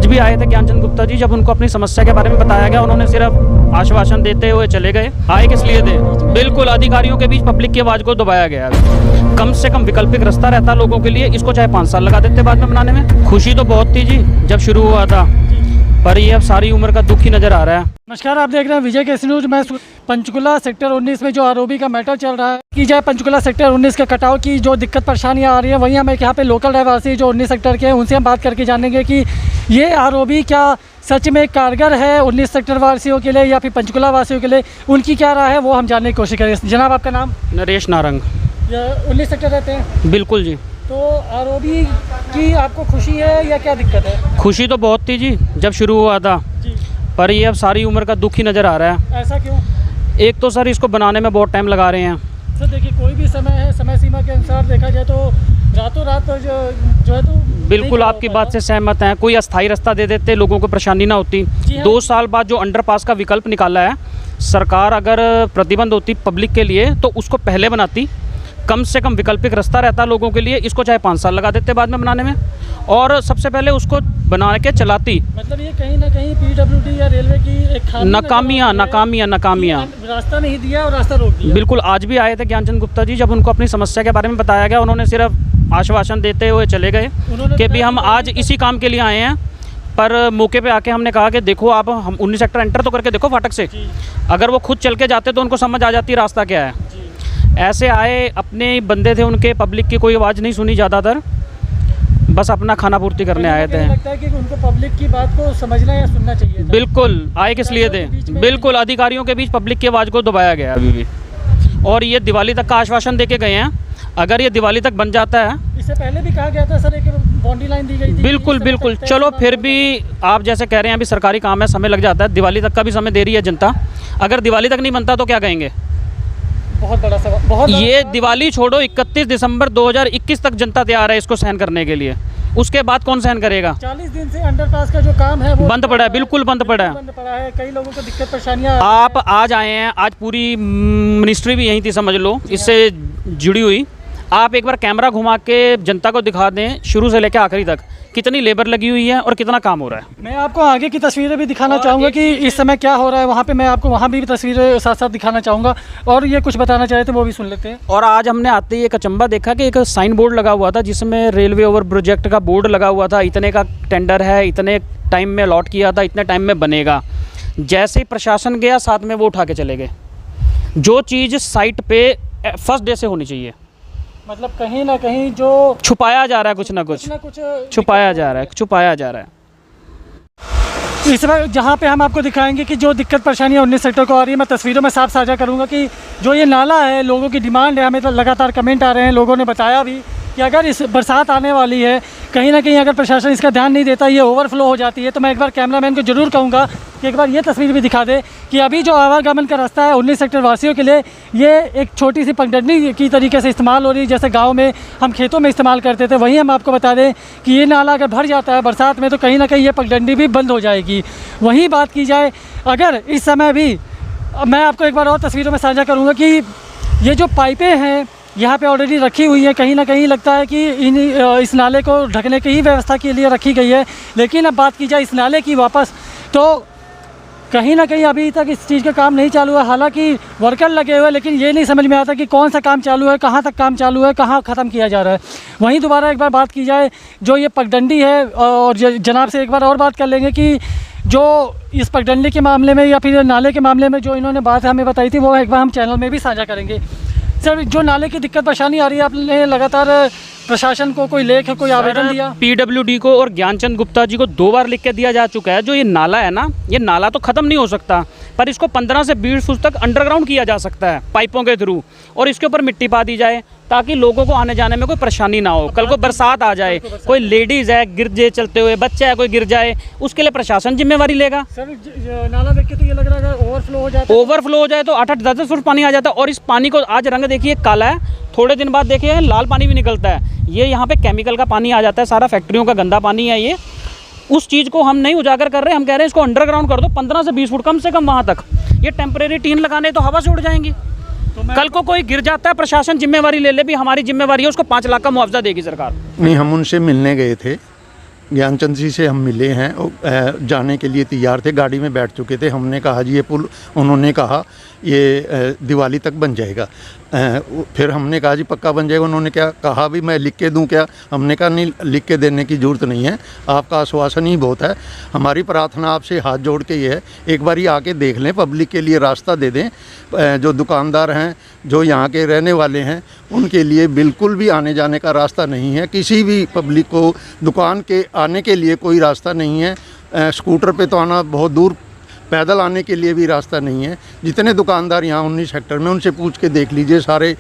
आज भी आए थे ज्ञानचंद गुप्ता जी, जब उनको अपनी समस्या के बारे में बताया गया उन्होंने सिर्फ आश्वासन देते हुए चले गए। आए किस लिए थे? बिल्कुल अधिकारियों के बीच पब्लिक की आवाज़ को दबाया गया। कम से कम वैकल्पिक रास्ता रहता लोगों के लिए, इसको चाहे 5 साल लगा देते बाद में बनाने में। खुशी तो बहुत थी जी जब शुरू हुआ था, पर ये अब सारी उम्र का दुख ही नज़र आ रहा है। नमस्कार, आप देख रहे हैं विजय केसी न्यूज। मैं पंचकुला सेक्टर 19 में जो आरओबी का मैटर चल रहा है की जाए, पंचकुला सेक्टर 19 के कटाव की जो दिक्कत परेशानियां आ रही है, वहीं हम यहाँ पे लोकल रहवासी जो 19 सेक्टर के हैं उनसे हम बात करके जानेंगे कि ये आरओबी क्या सच में कारगर है 19 सेक्टर वासियों के लिए या फिर पंचकुला वासियों के लिए, उनकी क्या राय है वो हम जानने की कोशिश करेंगे। जनाब, आपका नाम? नरेश नारंग। 19 सेक्टर रहते हैं? बिल्कुल जी। तो आरओबी की आपको खुशी है या क्या दिक्कत है? खुशी तो बहुत थी जी जब शुरू हुआ था जी, पर ये अब सारी उम्र का दुख ही नज़र आ रहा है। ऐसा क्यों? एक तो सर इसको बनाने में बहुत टाइम लगा रहे हैं। सर देखिए, कोई भी समय है, समय सीमा के अनुसार देखा जाए तो रातों रात जो है तो बिल्कुल आपकी बात से सहमत हैं। कोई अस्थायी रास्ता दे देते, लोगों को परेशानी ना होती। 2 साल बाद जो अंडरपास का विकल्प निकाला है सरकार, अगर प्रतिबंध होती पब्लिक के लिए तो उसको पहले बनाती। कम से कम वैकल्पिक रास्ता रहता लोगों के लिए, इसको चाहे 5 साल लगा देते बाद में बनाने में, और सबसे पहले उसको बना के चलाती। मतलब ये कहीं ना कहीं पीडब्ल्यूडी या रेलवे की एक नाकामियाँ रास्ता नहीं दिया और रास्ता रोक दिया। बिल्कुल आज भी आए थे ज्ञानचंद गुप्ता जी, जब उनको अपनी समस्या के बारे में बताया गया उन्होंने सिर्फ आश्वासन देते हुए चले गए कि भी हम आज इसी काम के लिए आए हैं। पर मौके पे आके हमने कहा कि देखो आप हम 19 सेक्टर एंटर तो करके देखो फाटक से, अगर वो खुद चल के जाते तो उनको समझ आ जाती रास्ता क्या है। ऐसे आए, अपने बंदे थे उनके, पब्लिक की कोई आवाज़ नहीं सुनी ज़्यादातर, बस अपना खाना पूर्ति करने आए थे। लगता है कि उनको पब्लिक की बात को समझना या सुनना चाहिए था। बिल्कुल आए किस लिए थे? बिल्कुल अधिकारियों के बीच पब्लिक की आवाज़ को दबाया गया अभी भी, और ये दिवाली तक का आश्वासन दे के गए हैं। अगर ये दिवाली तक बन जाता है, इससे पहले भी कहा गया था सर, एक बाउंड्री लाइन दी गई थी। बिल्कुल चलो फिर भी आप जैसे कह रहे हैं अभी सरकारी काम है, समय लग जाता है, दिवाली तक का भी समय दे रही है जनता। अगर दिवाली तक नहीं बनता तो क्या कहेंगे? बहुत बड़ा सवाल। ये दिवाली छोड़ो, 31 दिसंबर 2021 तक जनता तैयार है इसको सहन करने के लिए, उसके बाद कौन सहन करेगा? 40 दिन से अंडरपास का जो काम है वो बंद पड़ा है। बिल्कुल बंद पड़ा है। कई लोगों को दिक्कत परेशानियां। आप आज आए हैं, आज पूरी मिनिस्ट्री भी यहीं थी समझ लो, इससे जुड़ी हुई। आप एक बार कैमरा घुमा के जनता को दिखा दें शुरू से लेकर आखिरी तक कितनी लेबर लगी हुई है और कितना काम हो रहा है। मैं आपको आगे की तस्वीरें भी दिखाना चाहूँगा कि इस समय क्या हो रहा है वहाँ पे। मैं आपको वहाँ भी तस्वीरें साथ साथ दिखाना चाहूँगा, और ये कुछ बताना चाहे थे वो भी सुन लेते हैं। और आज हमने आते ही एक अचंबा देखा कि एक साइन बोर्ड लगा हुआ था जिसमें रेलवे ओवर प्रोजेक्ट का बोर्ड लगा हुआ था, इतने का टेंडर है, इतने टाइम में अलॉट किया था, इतने टाइम में बनेगा। जैसे ही प्रशासन गया साथ में वो उठा के चले गए। जो चीज़ साइट पे फर्स्ट डे से होनी चाहिए, मतलब कहीं ना कहीं जो छुपाया जा रहा है, कुछ ना कुछ छुपाया जा रहा है। इस वक्त जहाँ पे हम आपको दिखाएंगे कि जो दिक्कत परेशानियाँ 19 सेक्टर को आ रही है, मैं तस्वीरों में साफ साझा करूँगा कि जो ये नाला है, लोगों की डिमांड है, हमें तो लगातार कमेंट आ रहे हैं, लोगों ने बताया भी कि अगर इस बरसात आने वाली है, कहीं ना कहीं अगर प्रशासन इसका ध्यान नहीं देता, ये ओवरफ्लो हो जाती है। तो मैं एक बार कैमरामैन को ज़रूर कहूँगा कि एक बार ये तस्वीर भी दिखा दे कि अभी जो आवागमन का रास्ता है 19 सेक्टर वासियों के लिए, ये एक छोटी सी पगडंडी की तरीके से इस्तेमाल हो रही है, जैसे गाँव में हम खेतों में इस्तेमाल करते थे। वहीं हम आपको बता दें कि ये नाला अगर भर जाता है बरसात में तो कहीं ना कहीं ये पगडंडी भी बंद हो जाएगी। वहीं बात की जाए अगर इस समय भी, मैं आपको एक बार और तस्वीरों में साझा करूँगा कि ये जो पाइपें हैं यहाँ पे ऑलरेडी रखी हुई है, कहीं ना कहीं लगता है कि इस नाले को ढकने की ही व्यवस्था के लिए रखी गई है। लेकिन अब बात की जाए इस नाले की वापस, तो कहीं ना कहीं अभी तक इस चीज़ का काम नहीं चालू है। हालांकि वर्कर लगे हुए हैं, लेकिन ये नहीं समझ में आता कि कौन सा काम चालू है, कहाँ तक काम चालू है, कहाँ ख़त्म किया जा रहा है। वहीं दोबारा एक बार बात की जाए जो ये पगडंडी है, और जनाब से एक बार और बात कर लेंगे कि जो इस पगडंडी के मामले में या फिर नाले के मामले में जो इन्होंने बात हमें बताई थी वो एक बार हम चैनल में भी साझा करेंगे। सर, जो नाले की दिक्कत परेशानी आ रही है, आपने लगातार प्रशासन को कोई लेख, कोई आवेदन दिया? पीडब्ल्यूडी को और ज्ञानचंद गुप्ता जी को 2 बार लिख के दिया जा चुका है। जो ये नाला है ना, ये नाला तो ख़त्म नहीं हो सकता, पर इसको 15 से 20 फुट तक अंडरग्राउंड किया जा सकता है पाइपों के थ्रू, और इसके ऊपर मिट्टी पा दी जाए ताकि लोगों को आने जाने में कोई परेशानी ना हो। कल को बरसात आ जाए, कोई लेडीज़ है गिर जाए चलते हुए, बच्चा है कोई गिर जाए, उसके लिए प्रशासन जिम्मेवारी लेगा। सर, नाला देख के तो ये लग रहा है ओवरफ्लो हो जाए तो 8-10 फुट पानी आ जाता है। और इस पानी को आज रंग देखिए काला है, थोड़े दिन बाद देखिए लाल पानी भी निकलता है। ये यहाँ पे केमिकल का पानी आ जाता है, सारा फैक्ट्रियों का गंदा पानी है ये। उस चीज़ को हम नहीं उजागर कर रहे, हम कह रहे हैं इसको अंडरग्राउंड कर दो 15 से 20 फुट कम से कम वहाँ तक। ये टेम्परेरी टीन लगाने तो हवा से उड़ जाएंगी। कल को कोई गिर जाता है, प्रशासन जिम्मेवारी ले ले, भी हमारी जिम्मेवारी है, उसको 5 लाख का मुआवजा देगी सरकार। नहीं, हम उनसे मिलने गए थे ज्ञानचंद जी से हम मिले हैं, जाने के लिए तैयार थे, गाड़ी में बैठ चुके थे। हमने कहा जी ये पुल, उन्होंने कहा ये दिवाली तक बन जाएगा। फिर हमने कहा जी पक्का बन जाएगा। उन्होंने क्या कहा भी मैं लिख के दूं क्या? हमने कहा नहीं, लिख के देने की ज़रूरत नहीं है, आपका आश्वासन ही बहुत है। हमारी प्रार्थना आपसे हाथ जोड़ के ये है, एक बार आके देख लें, पब्लिक के लिए रास्ता दे दें। जो दुकानदार हैं, जो यहाँ के रहने वाले हैं, उनके लिए बिल्कुल भी आने जाने का रास्ता नहीं है। किसी भी पब्लिक को दुकान के आने के लिए कोई रास्ता नहीं है। स्कूटर पे तो आना बहुत दूर, पैदल आने के लिए भी रास्ता नहीं है। जितने दुकानदार यहाँ 19 सेक्टर में, उनसे पूछ के देख लीजिए, सारे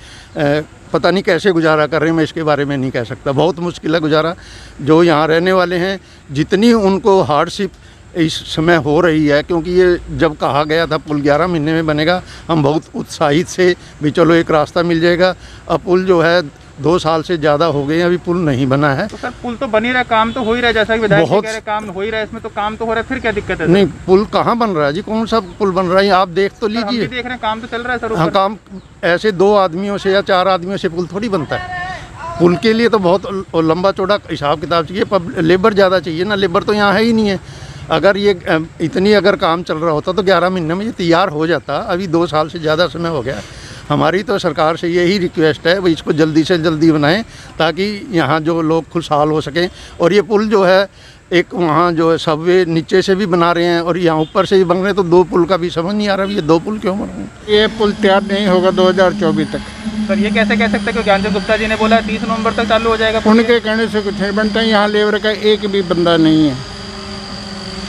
पता नहीं कैसे गुजारा कर रहे हैं, मैं इसके बारे में नहीं कह सकता। बहुत मुश्किल है गुजारा। जो यहाँ रहने वाले हैं, जितनी उनको हार्डशिप इस समय हो रही है, क्योंकि ये जब कहा गया था पुल 11 महीने में बनेगा, हम बहुत उत्साहित से भी चलो एक रास्ता मिल जाएगा। अब पुल जो है 2 साल से ज़्यादा हो गए, अभी पुल नहीं बना है। तो सर पुल तो बन ही रहा है, काम तो हो ही रहा है, जैसा कि विधायक कह रहे हैं काम हो ही रहा है, इसमें तो काम तो हो रहा है, फिर क्या दिक्कत है? नहीं, पुल कहाँ बन रहा है जी? कौन सा पुल बन रहा है? आप देख तो लीजिए। हम भी देख रहे हैं, काम तो चल रहा है सर। हाँ, काम ऐसे 2 आदमियों से या 4 आदमियों से पुल थोड़ी बनता है। पुल के लिए तो बहुत लंबा चौड़ा हिसाब किताब चाहिए, लेबर ज़्यादा चाहिए ना, लेबर तो यहाँ है ही नहीं है। अगर ये इतनी अगर काम चल रहा होता तो 11 महीने में ये तैयार हो जाता। अभी 2 साल से ज़्यादा समय हो गया। हमारी तो सरकार से यही रिक्वेस्ट है, भाई इसको जल्दी से जल्दी बनाएं, ताकि यहाँ जो लोग खुशहाल हो सकें। और ये पुल जो है, एक वहाँ जो है सबवे नीचे से भी बना रहे हैं और यहाँ ऊपर से भी बन रहे हैं, तो 2 पुल का भी समझ नहीं आ रहा ये 2 पुल क्यों बन रहे हैं। ये पुल तैयार नहीं होगा 2024 तक। सर ये कैसे कह सकते हैं कि ज्ञानचंद गुप्ता जी ने बोला 30 नवंबर तक चालू हो जाएगा? उनके कहने से कुछ नहीं बनता। यहाँ लेबर का एक भी बंदा नहीं है।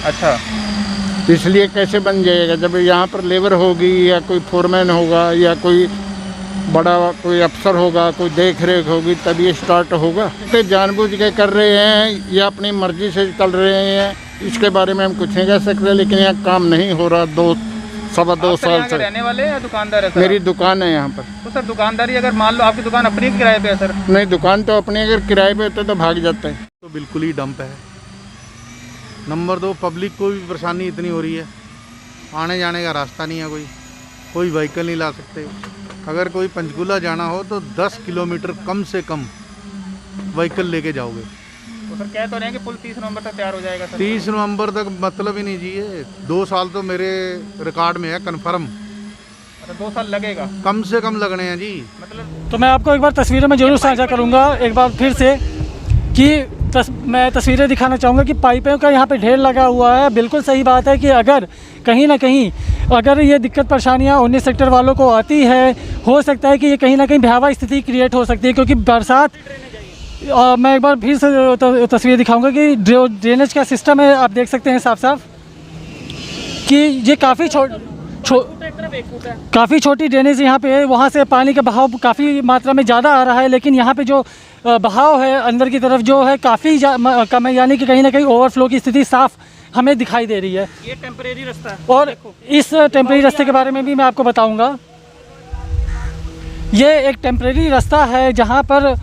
अच्छा, इसलिए कैसे बन जाएगा? जब यहाँ पर लेबर होगी या कोई फोरमैन होगा या कोई बड़ा कोई अफसर होगा, कोई देख रेख होगी, तब ये स्टार्ट होगा। तो जानबूझ के कर रहे हैं या अपनी मर्जी से चल रहे हैं, इसके बारे में हम कुछ नहीं कह सकते। लेकिन यहाँ काम नहीं हो रहा 2-2.25 साल से। रहने वाले या दुकानदार है सर? मेरी दुकान है यहाँ पर। तो सर दुकानदारी, अगर मान लो आपकी दुकान अपनी किराए पे है सर? नहीं, दुकान तो अपनी, अगर किराए पे होते तो भाग जाते हैं। तो बिल्कुल ही डंप है। नंबर 2, पब्लिक को भी परेशानी इतनी हो रही है, आने जाने का रास्ता नहीं है, कोई व्हीकल नहीं ला सकते। अगर कोई पंचकूला जाना हो तो 10 किलोमीटर कम से कम व्हीकल लेके जाओगे। तो सर कह तो रहे हैं कि पुल 30 नवंबर तक तैयार हो जाएगा सर? 30 नवंबर तक मतलब ही नहीं जी, ये 2 साल तो मेरे रिकॉर्ड में है कन्फर्म। अच्छा, 2 साल लगेगा? कम से कम लगने हैं जी। मतलब तो मैं आपको एक बार तस्वीरों में ज़रूर साझा करूंगा, एक बार फिर से, कि मैं तस्वीरें दिखाना चाहूँगा कि पाइपों का यहाँ पे ढेर लगा हुआ है। बिल्कुल सही बात है कि अगर कहीं ना कहीं अगर ये दिक्कत परेशानियाँ 19 सेक्टर वालों को आती है, हो सकता है कि ये कहीं ना कहीं भयावह स्थिति क्रिएट हो सकती है। क्योंकि बरसात, मैं एक बार फिर से तस्वीर दिखाऊंगा कि ड्रेनेज का सिस्टम है, आप देख सकते हैं साफ साफ कि ये काफ़ी छोटी ड्रेनेज यहाँ पे है। वहाँ से पानी का बहाव काफ़ी मात्रा में ज़्यादा आ रहा है, लेकिन यहाँ पे जो बहाव है अंदर की तरफ जो है काफ़ी कम है, यानी कि कहीं ना कहीं ओवरफ्लो की स्थिति साफ हमें दिखाई दे रही है। ये टेम्परेरी रास्ता है। और इस टेम्परेरी रास्ते के बारे में भी मैं आपको बताऊंगा। ये एक टेम्परेरी रास्ता है जहाँ पर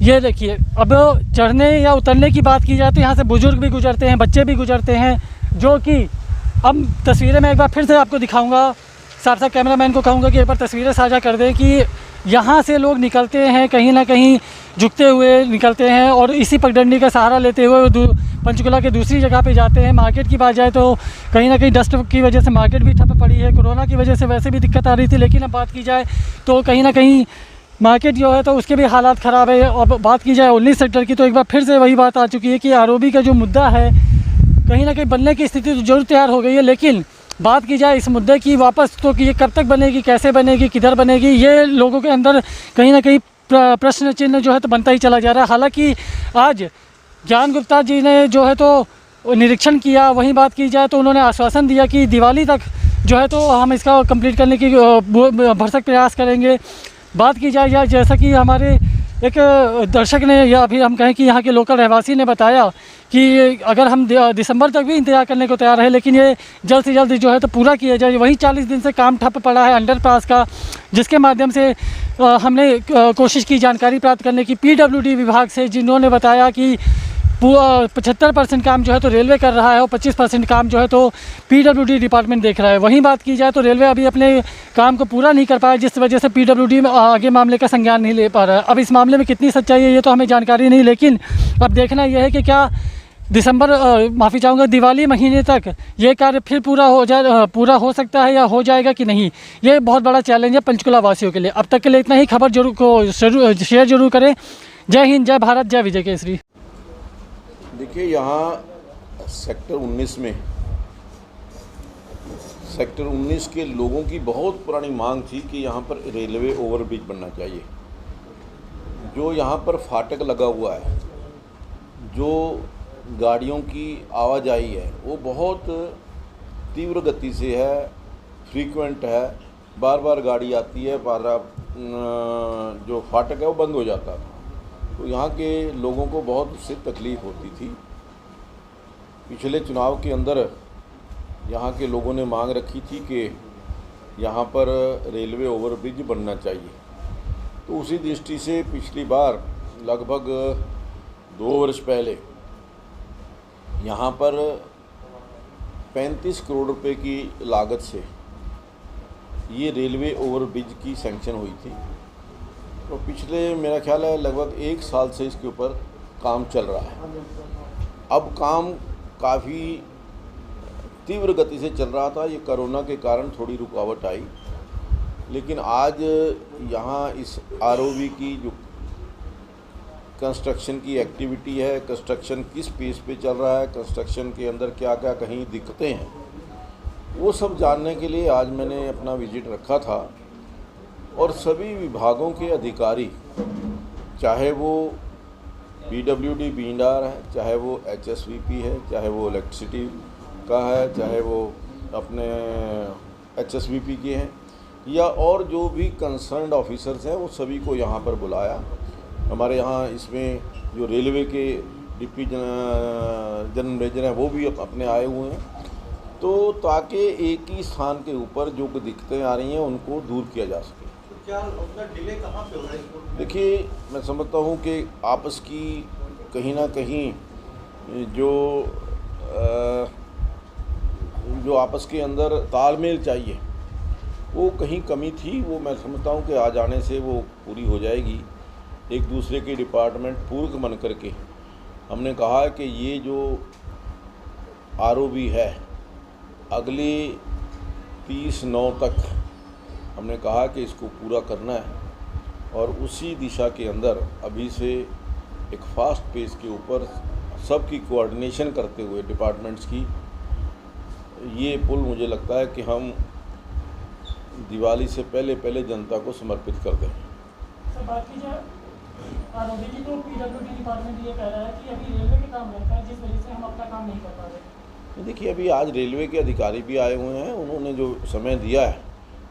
ये देखिए, अब चढ़ने या उतरने की बात की जाए तो यहाँ से बुजुर्ग भी गुजरते हैं, बच्चे भी गुजरते हैं, जो कि अब तस्वीरें मैं एक बार फिर से आपको दिखाऊंगा। साथ साथ कैमरामैन को कहूँगा कि एक बार तस्वीरें साझा कर दें कि यहाँ से लोग निकलते हैं, कहीं ना कहीं झुकते हुए निकलते हैं और इसी पगडंडी का सहारा लेते हुए पंचकुला के दूसरी जगह पे जाते हैं। मार्केट की बात जाए तो कहीं ना कहीं डस्ट की वजह से मार्केट भी ठप पड़ी है, कोरोना की वजह से वैसे भी दिक्कत आ रही थी, लेकिन अब बात की जाए तो कहीं ना कहीं मार्केट जो है तो उसके भी हालात ख़राब है। और बात की जाए 19 सेक्टर की तो एक बार फिर से वही बात आ चुकी है कि आरओबी का जो मुद्दा है कहीं ना कहीं बनने की स्थिति तो जरूर तैयार हो गई है, लेकिन बात की जाए इस मुद्दे की वापस तो कि ये कब तक बनेगी, कैसे बनेगी, किधर बनेगी, ये लोगों के अंदर कहीं ना कहीं प्रश्न चिन्ह जो है तो बनता ही चला जा रहा है। हालांकि आज ज्ञान गुप्ता जी ने जो है तो निरीक्षण किया, वहीं बात की जाए तो उन्होंने आश्वासन दिया कि दिवाली तक जो है तो हम इसका कंप्लीट करने की भरसक प्रयास करेंगे। बात की जाए या जैसा कि हमारे एक दर्शक ने या फिर हम कहें कि यहाँ के लोकल रहवासी ने बताया कि अगर हम दिसंबर तक भी इंतजार करने को तैयार है, लेकिन ये जल्द से जल्द जो है तो पूरा किया जाए। वहीं 40 दिन से काम ठप पड़ा है अंडरपास का, जिसके माध्यम से हमने कोशिश की जानकारी प्राप्त करने की पीडब्ल्यूडी विभाग से, जिन्होंने बताया कि 75% काम जो है तो रेलवे कर रहा है और 25% काम जो है तो PWD डिपार्टमेंट देख रहा है। वहीं बात की जाए तो रेलवे अभी अपने काम को पूरा नहीं कर पाया, जिस वजह से PWD में आगे मामले का संज्ञान नहीं ले पा रहा है। अब इस मामले में कितनी सच्चाई है ये तो हमें जानकारी नहीं, लेकिन अब देखना यह है कि क्या माफ़ी चाहूँगा दिवाली महीने तक ये कार्य फिर पूरा हो सकता है या हो जाएगा कि नहीं, ये बहुत बड़ा चैलेंज है पंचकुला वासियों के लिए। अब तक के लिए इतना ही। खबर शेयर जरूर करें। जय हिंद, जय भारत, जय विजय केसरी। देखिए, यहाँ सेक्टर 19 के लोगों की बहुत पुरानी मांग थी कि यहाँ पर रेलवे ओवरब्रिज बनना चाहिए। जो यहाँ पर फाटक लगा हुआ है, जो गाड़ियों की आवाजाही है वो बहुत तीव्र गति से है, फ्रीक्वेंट है, बार बार गाड़ी आती है, जो फाटक है वो बंद हो जाता है। तो यहाँ के लोगों को बहुत उससे तकलीफ़ होती थी। पिछले चुनाव के अंदर यहाँ के लोगों ने मांग रखी थी कि यहाँ पर रेलवे ओवरब्रिज बनना चाहिए। तो उसी दृष्टि से पिछली बार लगभग 2 वर्ष पहले यहाँ पर 35 करोड़ रुपए की लागत से ये रेलवे ओवरब्रिज की सैंक्शन हुई थी। तो पिछले मेरा ख्याल है लगभग 1 साल से इसके ऊपर काम चल रहा है। अब काम काफ़ी तीव्र गति से चल रहा था। ये कोरोना के कारण थोड़ी रुकावट आई, लेकिन आज यहाँ इस ROV की जो कंस्ट्रक्शन की एक्टिविटी है, कंस्ट्रक्शन किस पेस पे चल रहा है, कंस्ट्रक्शन के अंदर क्या क्या कहीं दिक्कतें हैं, वो सब जानने के लिए आज मैंने अपना विजिट रखा था। और सभी विभागों के अधिकारी, चाहे वो PWD बींडार है, चाहे वो HSVP है, चाहे वो इलेक्ट्रिसिटी का है, चाहे वो अपने HSVP के हैं, या और जो भी कंसर्न्ड ऑफिसर्स हैं, वो सभी को यहाँ पर बुलाया। हमारे यहाँ इसमें जो रेलवे के डिप्टी जनरल मैनेजर हैं वो भी अपने आए हुए हैं, तो ताकि एक ही स्थान के ऊपर जो दिक्कतें आ रही हैं उनको दूर किया जा सके। क्या उतना डिले कहाँ पे हो रहा है? देखिए, मैं समझता हूँ कि आपस की कहीं ना कहीं जो आपस के अंदर तालमेल चाहिए वो कहीं कमी थी। वो मैं समझता हूँ कि आज आने से वो पूरी हो जाएगी। एक दूसरे के डिपार्टमेंट पूरक बन करके हमने कहा है कि ये जो ROV है अगले 30/9 तक हमने कहा कि इसको पूरा करना है, और उसी दिशा के अंदर अभी से एक फास्ट पेस के ऊपर सबकी कोऑर्डिनेशन करते हुए डिपार्टमेंट्स की ये पुल मुझे लगता है कि हम दिवाली से पहले जनता को समर्पित कर दें। सर, बात की जाए ROV की तो PWD डिपार्टमेंट ये कह रहा है कि अभी रेलवे के काम रहता है, जिस वजह से हम अपना काम नहीं कर पा रहे। देखिए, अभी आज रेलवे के अधिकारी भी आए हुए हैं, उन्होंने जो समय दिया है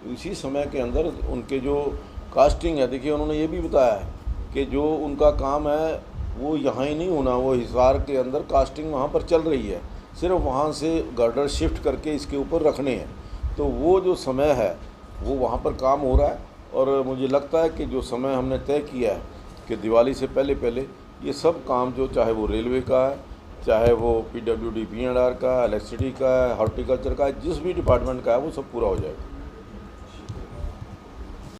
इसी समय के अंदर उनके जो कास्टिंग है, देखिए उन्होंने ये भी बताया है कि जो उनका काम है वो यहाँ ही नहीं होना, वो हिसार के अंदर कास्टिंग वहाँ पर चल रही है, सिर्फ वहाँ से गर्डर शिफ्ट करके इसके ऊपर रखने हैं। तो वो जो समय है वो वहाँ पर काम हो रहा है, और मुझे लगता है कि जो समय हमने तय किया है कि दिवाली से पहले ये सब काम जो चाहे वो रेलवे का है, चाहे वो PWD बीएनआर का, इलेक्ट्रिसिटी का है, हॉर्टिकल्चर का है, जिस भी डिपार्टमेंट का है वो सब पूरा हो जाएगा।